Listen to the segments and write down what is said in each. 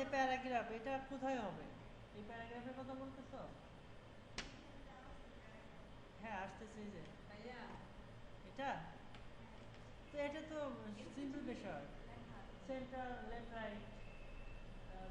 যে প্যারাগ্রাফ, এটা কোথায় হবে? এই প্যারাগ্রাফের কথা বলতেছো? হ্যাঁ আসতেছে, এই যে ভাইয়া এটা। তো এটা তো সিম্পল বিষয়। Centre, left, right,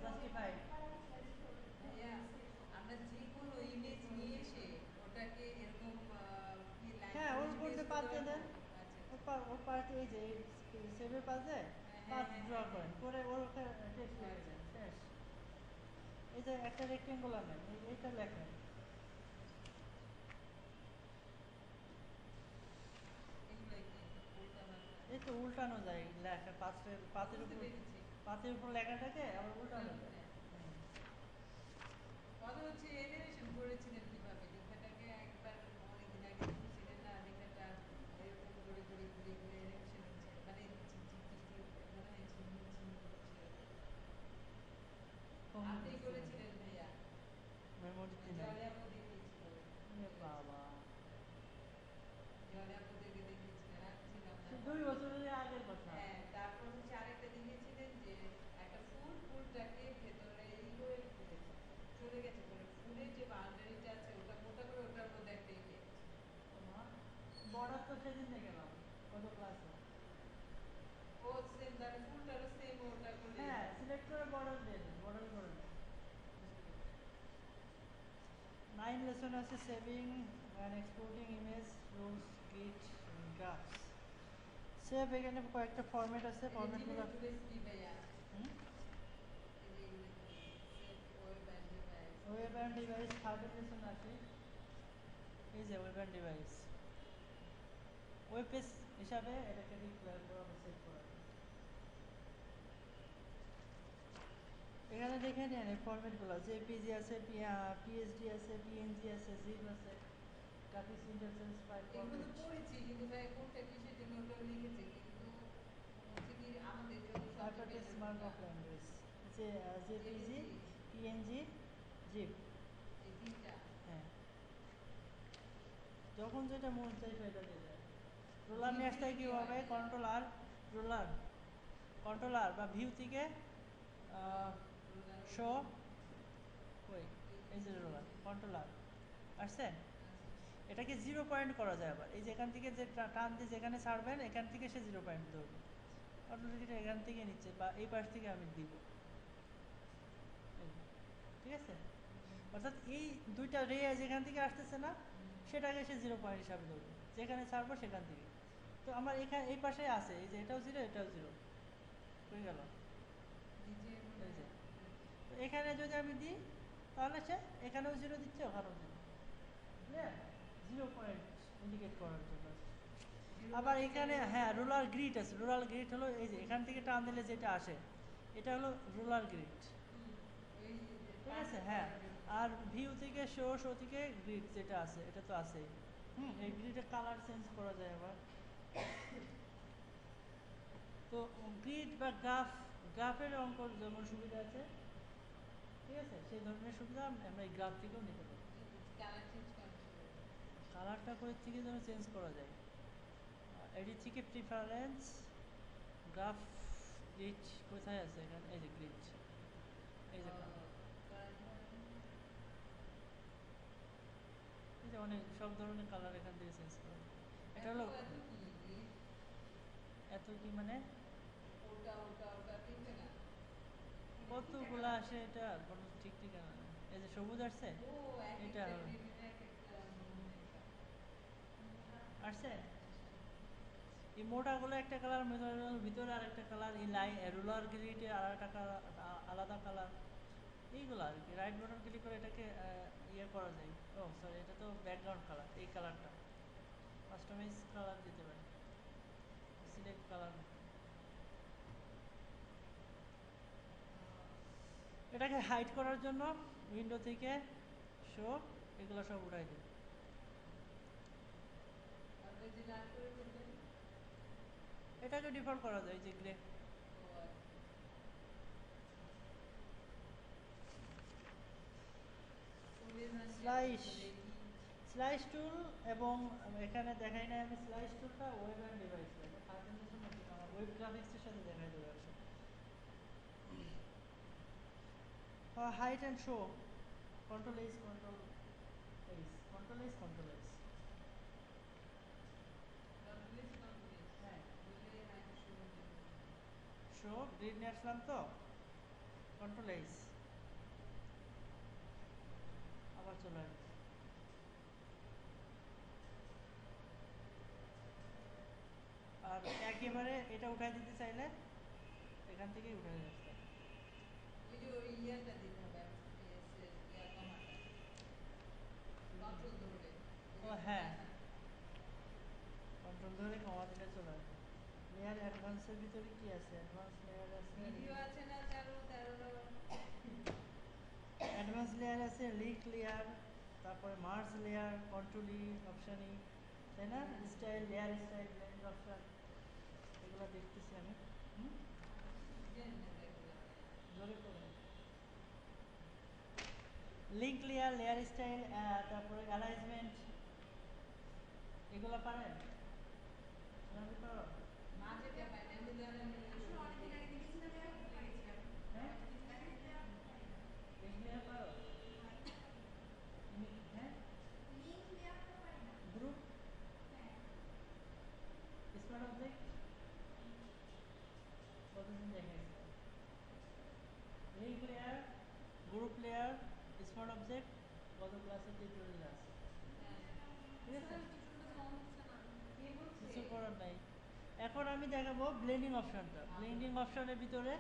justified. ভাইয়া আমরা যে কোনো ইমেজ নিয়ে এসে ওটাকে এরকম লাইন হ্যাঁ, করে ওর উপর পেস্ট দিয়ে করতে পাত দিয়ে পারবো? দেন। আচ্ছা ওর আচ্ছা। ওর পাশে এই যে সেভের পাশে হ্যাঁ হ্যাঁ পাত হ্যাঁ ড্র হ্যাঁ হ্যাঁ। করেন, করে ওর টেক্সট লিখে আচ্ছা দেন, আচ্ছা। শেষ। এই যে একটা রেক্টেঙ্গুলার নেন, এইটা লেখেন। এগুলো কি উল্টা পাল্টা? এই তো উল্টানো যায় লেখা, পাতের বুঝতে উপর, পেরেছি। পাতের উপর লেখাটাকে আবার উল্টানো উল্টানো যায়। যায়। হুম। কথা হচ্ছে এলিভেশন করেছিলেন কিভাবে? লেখাটাকে একবার অনেকদিন আগে লিখেছিলেন না, লেখাটা এরকম করে করে ঘুরিয়ে ঘুরিয়ে এলিভেশন হচ্ছে, মানে ঝিকঝিক ঝিকঝিক মনে হয় ঝিলমিল ঝিলমিল করছিল। আপনি করেছিলেন ভাইয়া। মেমোরিতে নাই। জলে আপু দেখিয়েছিল। এ বাবা, জলে আপু দেখে দেখিয়েছিলেন, আমি ছিলাম না, সে মনে 2 বছর নেই। আগের কথা। হ্যাঁ, তারপর হচ্ছে আরেকটা দেখিয়েছিলেন যে একটা ফুলটাকে ভেতরে ইয়ে করে চলে গেছে বলে, ফুলের যে বাউন্ডারিটা আছে ওটা মোটা করে ওটার মধ্যে একটা ইমেজ। তোমার বর্ডার তো সেদিন দেখলাম, কত ক্লাসে। ও সেম, তাহলে ফুলটারও সেম ওটা করলেই হ্যাঁ, হয়। সিলেক্ট করে বর্ডার দিয়ে দেন, বর্ডার করে দেন। 9 লেসন আছে, saving and exporting image, rules, গিট, গ্রাফস। সেভ, এখানে কয়েকটা ফরম্যাট আছে, এই যে ফরম্যাটগুলো। ডিভাইস ডিভাইস কি ভাইয়া? হুম। এই যে এগুলো কি? Save web and device, web and device 13 lesson আছে। এই যে web and device, web page হিসাবে এটাকে ডিক্লেয়ার করা বা সেভ করা। এখানে দেখে নেন এই ফরম্যাটগুলো, জেপিজি আছে, পিএসডি আছে, পিএনজি আছে, জিপ আছে, গ্রাফিক্স ইন্টারফেস ফাইল এগুলো তো ফরম্যাট। পড়েছি কিন্তু ভাই কোনটা কিসের জন্য ওটাও লিখেছে, কিন্তু হচ্ছে কি আমাদের জন্য সবচেয়ে হাইপারটেক্সট বেটার কোনটা? মার্কআপ ল্যাঙ্গুয়েজ, যে জেপিজি, জেপিজি, পিএনজি, জিপ। এই তিনটা। হ্যাঁ, যখন যেটা মন চাই সেটা দিয়ে দেয়। রোলার জিপ নিয়ে আসতে দিলে কি হয় কীভাবে? ভাইয়া? কন্ট্রোল আর, রোলার, কন্ট্রোল আর বা ভিউ থেকে রোলার শো, ওপেন, ওই, এই এই যে নিচে রোলার, নিচে। কন্ট্রোল আর আসছে। আচ্ছা। এটাকে 0 পয়েন্ট করা যায় আবার, এই যে এখান থেকে যে টান দিয়ে যেখানে ছাড়বেন এখান থেকে সে 0 পয়েন্ট ধরবে অটোমেটিক, এখান থেকে নিচ্ছে বা এই পাশ থেকে আমি দিব। ঠিক আছে, অর্থাৎ এই দুইটা রে যেখান থেকে আসতেছে না সেটাকে সে 0 পয়েন্ট হিসাবে ধরবে, যেখানে ছাড়বো সেখান থেকে। তো আমার এখানে এই পাশে আছে, এই যে এটাও 0, এটাও 0 হয়ে গেল। নিচে মনে এই যে, হয় তো এখানে যদি আমি দিই তাহলে সে এখানেও 0 দিচ্ছে, ওখানেও 0। ক্লিয়ার? 0 পয়েন্ট ইন্ডিকেট করার জন্য। জিরো আবার পয়েন্টের এখানে জায়গায় হ্যাঁ কতটা? রুলার গ্রিড আছে, রুলার গ্রিড হলো এই যে এখান থেকে টান দিলে যেটা আসে, এটা হলো রুলার গ্রিড। ওই ঠিক আছে, পার্সেল হ্যাঁ। করার জন্য। আর ভিউ থেকে শো, শো থেকে গ্রিড যেটা আছে এটা তো আছেই। এই গ্রিডের কালার চেঞ্জ করা যায় আবার। তো গ্রিড বা গ্রাফ, গ্রাফের অঙ্ক যেমন সুবিধা আছে, ঠিক আছে, সেই ধরনের সুবিধা আমরা এই গ্রাফ থেকেও নিতে পারি। কালার চেঞ্জ করা যাবে। কালারটা করে থেকে যেন চেঞ্জ করা যায়। এডিট থেকে প্রিফারেন্স, গ্রাফ, গ্রিড কোথায় আছে এখানে, এই যে গ্রিড, এই যে কালার, এই যে অনেক সব ধরনের কালার এখান থেকে চেঞ্জ করা যায়। এটা এত হলো, এত কি গ্রিড? এত কি মানে ওটা ওটা ওটা তিনটে না? তিনটা কতগুলা কালার আসে, এটা কোনো ঠিক ঠিকানা নেই। এই যে সবুজ আসছে, ও এক এটা একটা হলো গ্রিডের এক একটা মনে হয় কালার। আসছে। এই মোটাগুলো একটা কালার, ভিতরে আর একটা কালার, এই লাইন রুলার গ্রিডে আর একটা কালার, আলাদা কালার, এইগুলো আর কি। রাইট বাটন ক্লিক করে এটাকে ইয়ে করা যায়। ও সরি, এটা তো ব্যাকগ্রাউন্ড কালার, এই কালারটা কাস্টমাইজ কালার দিতে পারি, সিলেক্ট কালার। এটাকে হাইড করার জন্য উইন্ডো থেকে শো, এগুলো সব উঠাই দিই। আর ওই যে লাল করে ফেলবেন। এটাকে ডিফল্ট করা যায় যে গ্রে। ও আচ্ছা। ফুলের মাঝে এত স্লাইস, ফুল দেখি। স্লাইস টুল, এবং এখানে দেখাই নাই আমি স্লাইস টুলটা ওয়েব অ্যান্ড ডিভাইস, ওয়েব গ্রাফিক্সের সাথে দেখাই দেবো একসাথে। Height and show. Control H, Control H. Control H, Control H. হ্যাঁ শো গ্রিড নিয়ে আসলাম তো কন্ট্রোল এইচ আবার চলে আসবে আর একেবারে এটা উঠাই দিতে চাইলে এখান থেকেই উঠাই দিতে ও হ্যাঁ কন্ট্রোল ধরে কমা দিলে চলে আসবে লেয়ার অ্যাডভান্সের ভিতরে কি আছে অ্যাডভান্স লেয়ার আছে অ্যাডভান্স লেয়ার আছে লিঙ্ক লেয়ার তারপরে merge layer control E option ই তাই না style layer style blend option এগুলো দেখতেছি আমি জোরে করে লিঙ্ক লেয়ার লেয়ার স্টাইল তারপরে অ্যালাইনমেন্ট এগুলো পারেন শোনাতে পারো হ্যাঁ লিঙ্ক লেয়ার পারো হ্যাঁ গ্রুপ স্মার্ট অবজেক্ট কতদিন দেখাইছে link layer group layer smart object গত ক্লাসে টিউটোরিয়াল আছে ঠিক আছে কিছু করার নাই এখন আমি দেখাবো ব্লেন্ডিং অপশনটা ব্লেন্ডিং অপশনের ভিতরে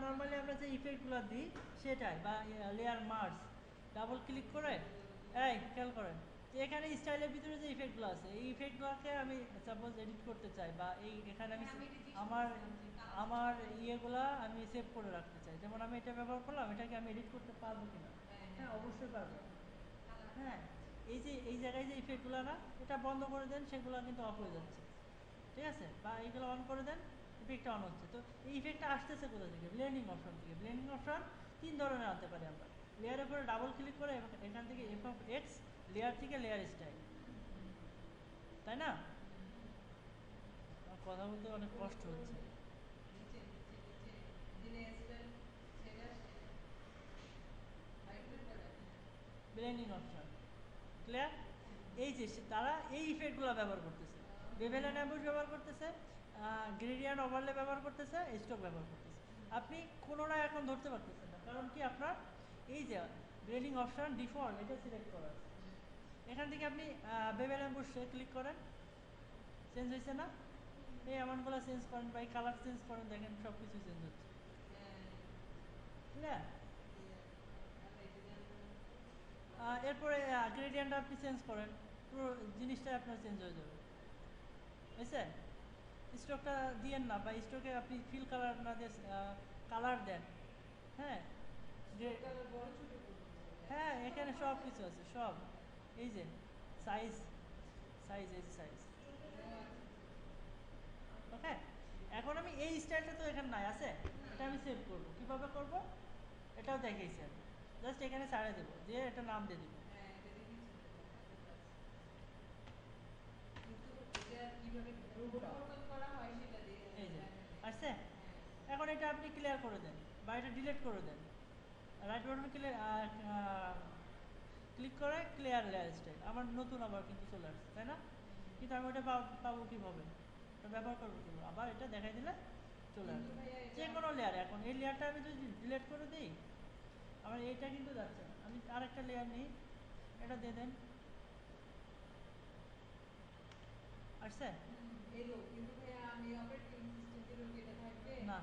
নর্মালি আমরা যে ইফেক্টগুলো দিই সেটাই বা লেয়ার মার্জ ডাবল ক্লিক করে এই খেয়াল করেন এখানে স্টাইলের ভিতরে যে ইফেক্টগুলো আছে এই ইফেক্টগুলোকে আমি সাপোজ এডিট করতে চাই বা এই এখানে আমি আমার আমার ইয়েগুলা আমি সেভ করে রাখতে চাই যেমন আমি এটা ব্যবহার করলাম এটাকে আমি এডিট করতে পারবো কিনা হ্যাঁ অবশ্যই পারবো হ্যাঁ এই যে এই জায়গায় যে ইফেক্টগুলো না এটা বন্ধ করে দেন সেগুলো কিন্তু অফ হয়ে যাচ্ছে ঠিক আছে বা এইগুলো অন করে দেন ইফেক্টটা অন হচ্ছে তো এই ইফেক্টটা আসতেছে কোথা থেকে ব্লেন্ডিং অপশন থেকে ব্লেন্ডিং অপশন তিন ধরনের আনতে পারি আমরা লেয়ারের উপরে ডাবল ক্লিক করে এখান থেকে এফ অফ এক্স লেয়ার থেকে লেয়ার স্টাইল তাই না কথা বলতে অনেক কষ্ট হচ্ছে ব্লেন্ডিং অপশন ক্লিয়ার এই যে তারা এই ইফেক্টগুলো ব্যবহার করতেছে বেভেল অ্যান্ড অ্যাম্বুশ ব্যবহার করতেছে গ্রেডিয়েন্ট ওভারলে ব্যবহার করতেছে স্টক ব্যবহার করতেছে আপনি কোনোটা এখন ধরতে পারতেছেন না কারণ কি আপনার এই যে ব্লেন্ডিং অপশন ডিফল্ট এটা সিলেক্ট করা এখান থেকে আপনি বেভেল অ্যাম্বুশে ক্লিক করেন চেঞ্জ হয়েছে না এই অ্যামাউন্টগুলো চেঞ্জ করেন বা এই কালার চেঞ্জ করেন দেখেন সব কিছু চেঞ্জ হচ্ছে ক্লিয়ার এরপরে গ্রেডিয়েন্ট আপনি চেঞ্জ করেন পুরো জিনিসটাই আপনার চেঞ্জ হয়ে যাবে বুঝছে স্ট্রোকটা দিয়েন না বা স্ট্রোকে আপনি ফিল কালার না দিয়ে কালার দেন হ্যাঁ হ্যাঁ এখানে সব কিছু আছে সব এই যে সাইজ সাইজ এই সাইজ ওকে এখন আমি এই স্টাইলটা তো এখানে নাই আছে এটা আমি সেভ করবো কিভাবে করব এটাও দেখাইছি আমি জাস্ট এখানে ছাড়িয়ে দেবো দিয়ে এটা নাম দিয়ে দেবো এই যে আসছে এখন এটা আপনি ক্লিয়ার করে দেন বা এটা ডিলিট করে দেন রাইট বাটন ক্লিক করে ক্লিয়ার লেয়ার স্টাইল আমার নতুন আবার কিন্তু চলে আসছে তাই না কিন্তু আমি ওটা পাবো কীভাবে এটা ব্যবহার করবো কীভাবে আবার এটা দেখাই দিলে চলে আসবে যে কোনো লেয়ার এখন এই লেয়ারটা আমি যদি ডিলিট করে দিই আমার এইটা কিন্তু যাচ্ছে না আমি আরেকটা লেয়ার নিই এটা দিয়ে দেন আসছে না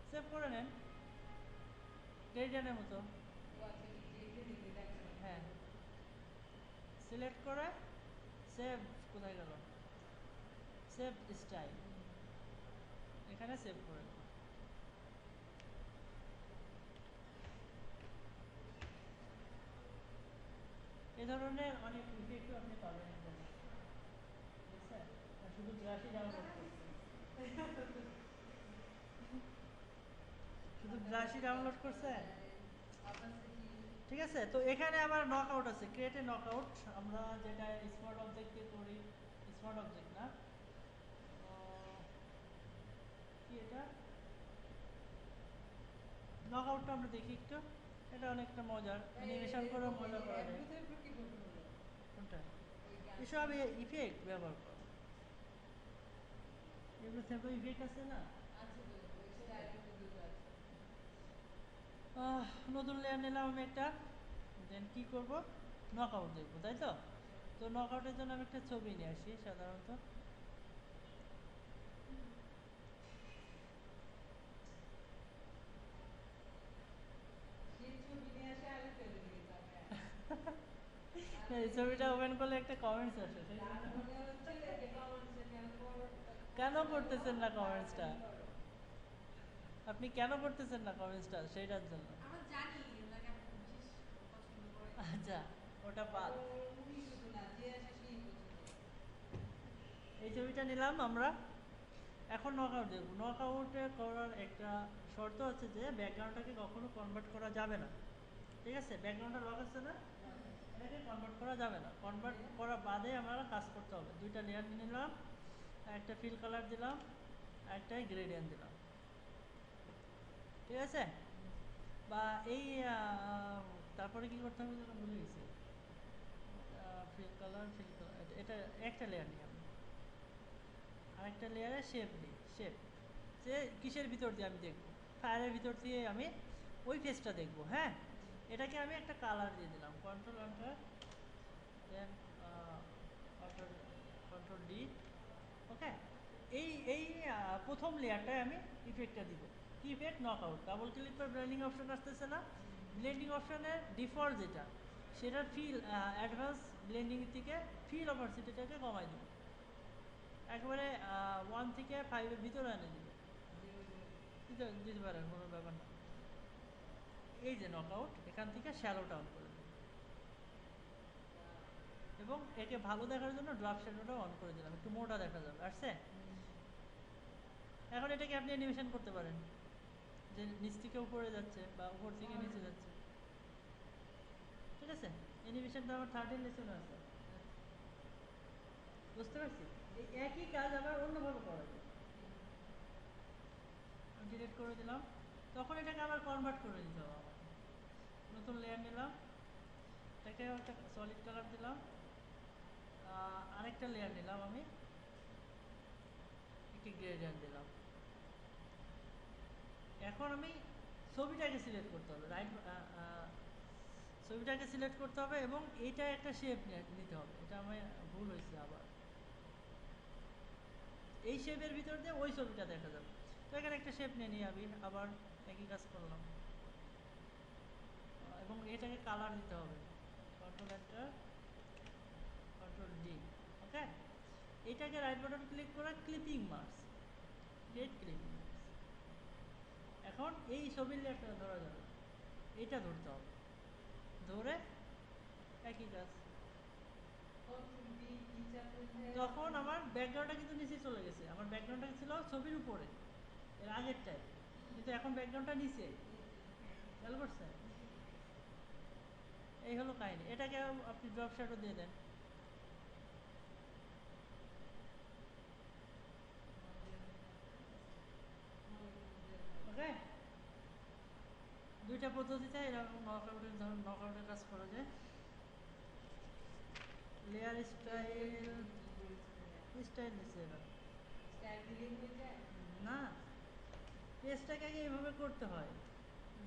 সেভ করে নেন গ্রেডিয়েন্টের মতো হ্যাঁ সিলেক্ট করে সেভ কোথায় গেল সেভ স্টাইল এখানে সেভ করে দেব এই ধরনের অনেক ইফেক্টও আপনি পাবেন বুঝছেন শুধু ব্রাশই ডাউনলোড করছেন শুধু ব্রাশই ডাউনলোড করছেন ঠিক আছে তো এখানে আবার নক আউট আছে ক্রিয়েট এ নক আউট আমরা যেটা স্মার্ট অবজেক্টে করি স্মার্ট অবজেক্ট না কি এটা নকআউটটা আমরা দেখি একটু। এটা অনেকটা মজার, অ্যানিমেশন করে মজা করা যায়। কি করতে হলো কোনটা? ওই গান এসব ইফেক্ট ব্যবহার করো, এগুলো থেকে ইফেক্ট আছে না। আছে তো ওই স্টাইলের মধ্যে তো আছে নতুন লেয়ার নিলাম আমি একটা, দেন কি করব, নকআউট দেখবো, তাই তো? তো নকআউটের জন্য আমি একটা ছবি নিয়ে আসি সাধারণত। সেই ছবি নিয়ে আসে আগে ফেলে দিই এই ছবিটা ওপেন করলে একটা কমেন্টস আসে, সেই তার জন্য- মনে হচ্ছে যে কমেন্টসে কেন করো কেন করতেছেন না কমেন্টসটা? তাড়াতাড়ি করো। আপনি কেন করতেছেন না কমেন্টসটা সেইটার জন্য? আমরা জানি ওনাকে আপনি বিশেষ পছন্দ করেন আচ্ছা, ওটা বাদ। উনি শুধু না যে আসে সেই পছন্দ এই ছবিটা নিলাম আমরা, এখন নকআউট দেখব। নকআউটে করার একটা শর্ত হচ্ছে যে ব্যাকগ্রাউন্ডটাকে কখনো কনভার্ট করা যাবে না, ঠিক আছে? ব্যাকগ্রাউন্ডটা লক আছে না, এটাকে কনভার্ট করা যাবে না। কনভার্ট করা বাদে আমরা কাজ করতে হবে। দুইটা লেয়ার নিলাম, একটা ফিল কালার দিলাম, একটা গ্রেডিয়েন্ট দিলাম, ঠিক আছে? বা এই তারপরে কি করতে হবে যেন ভুলে গেছি। ফিল কালার, এটা একটা লেয়ার নিই আমি, আরেকটা লেয়ারে শেপ দিই। শেপ যে কিসের ভিতর দিয়ে আমি দেখবো, ফায়ারের ভিতর দিয়ে আমি ওই ফেসটা দেখবো। হ্যাঁ, এটাকে আমি একটা কালার দিয়ে দিলাম, কন্ট্রোল এন্টার, দেন কন্ট্রোল ডি। ওকে, এই এই প্রথম লেয়ারটায় আমি ইফেক্টটা দিব। কি ইফেক্ট? নকআউট। ডাবল ক্লিক করে ব্লেন্ডিং অপশন আসতেছে না, ব্লেন্ডিং অপশনের ডিফল্ট যেটা, সেটার ফিল অ্যাডভান্স ব্লেন্ডিং থেকে ফিল অপারসিটিটাকে কমাই দিব, একবারে 1 থেকে 5-এর ভিতরে এনে দিব। দিতে পারেন, কোনো ব্যাপার না। এই যে নকআউট, এখান থেকে শ্যালোটা অন করে দিন, এবং একে ভালো দেখার জন্য ড্রাফট শ্যাডোটা অন করে দিলাম, একটু মোটা দেখা যাবে। আসছে? এখন এটাকে আপনি অ্যানিমেশন করতে পারেন, যে নিচ থেকে উপরে যাচ্ছে বা উপর থেকে নিচে যাচ্ছে, ঠিক আছে? অ্যানিমেশনটা আমার 13 লেসনে আছে, বুঝতে পারছি? এই একই কাজ আবার অন্যভাবে করা যায়। ডিলিট করে দিলাম, তখন এটাকে আবার কনভার্ট করে দিতে হবে আমার। নতুন লেয়ার নিলাম, এটাকে একটা সলিড কালার দিলাম, আরেকটা লেয়ার নিলাম আমি, একটি গ্রেডিয়েন্ট দিলাম। এখন আমি ছবিটাকে সিলেক্ট করতে হবে, রাইট, ছবিটাকে সিলেক্ট করতে হবে এবং এইটা একটা শেপ নিতে হবে। এটা আমার ভুল হয়েছে আবার, এই শেপের ভিতর দিয়ে ওই ছবিটা দেখা যাবে। তো এখানে একটা শেপ নিয়ে নিই আমি, আবার একই কাজ করলাম, এবং এটাকে কালার দিতে হবে, কন্ট্রোল এন্টার, কন্ট্রোল ডি। ওকে, এটাকে রাইট বাটন ক্লিক করে clipping marks, create clipping marks. এখন এই ছবির লেয়ারটা ধরা যাবে, এটা ধরতে হবে, ধরে একই কাজ। কন্ট্রোল ডি কি চাপলে তখন আমার ব্যাকগ্রাউন্ডটা কিন্তু নিচে চলে গেছে, আমার ব্যাকগ্রাউন্ডটা ছিল ছবির উপরে, এর আগেরটাই, কিন্তু এখন ব্যাকগ্রাউন্ডটা নিচে, খেয়াল করছেন? এই হলো কাহিনী। এটাকে আপনি ড্রপ শ্যাডো দিয়ে দেন, ওকে? দুইটা পদ্ধতিতে এরকম নকআউটের কাজ করা যায়। লেয়ার স্টাইল, স্টাইল দিচ্ছে এবার স্টাইল দিলেই হয়ে যায় না, পেজটাকে আগে এইভাবে করতে হয়।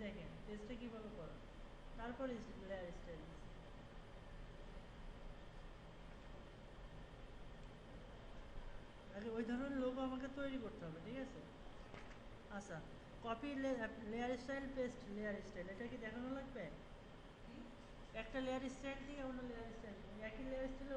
দেখেন পেজটা কীভাবে করা, তারপরে লেয়ার স্টাইল দিচ্ছে। আগে ওই ধরনের লোগো আমাকে তৈরি করতে হবে, ঠিক আছে? আচ্ছা, copy layer style, paste layer style, এটা কি দেখানো লাগবে? কি একটা লেয়ার স্টাইল থেকে অন্য লেয়ার স্টাইল, একই লেয়ার স্টাইলে